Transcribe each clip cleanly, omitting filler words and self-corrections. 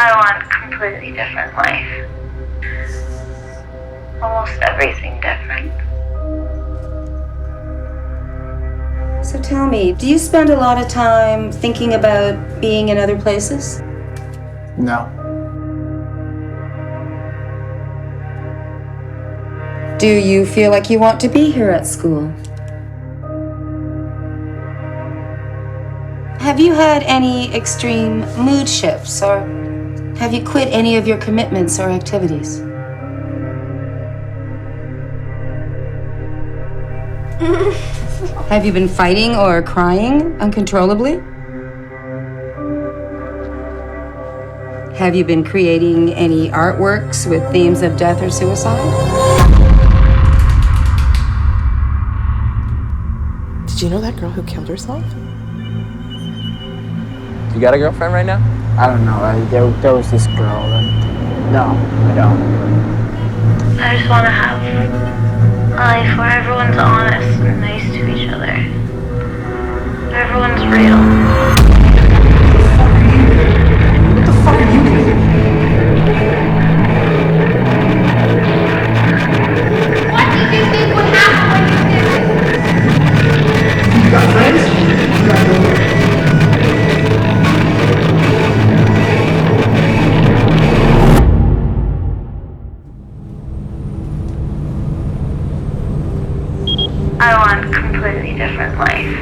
I want a completely different life. Almost everything different. So tell me, do you spend a lot of time thinking about being in other places? No. Do you feel like you want to be here at school? Have you had any extreme mood shifts, or have you quit any of your commitments or activities? Have you been fighting or crying uncontrollably? Have you been creating any artworks with themes of death or suicide? Did you know that girl who killed herself? You got a girlfriend right now? I don't know. There was this girl. No, I don't. I just want to have a life where everyone's honest and nice to each other. Where everyone's real. What the fuck are you doing? What did you think would happen when you did this? You got friends? You got girlfriend? I want a completely different life.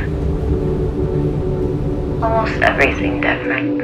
Almost everything different.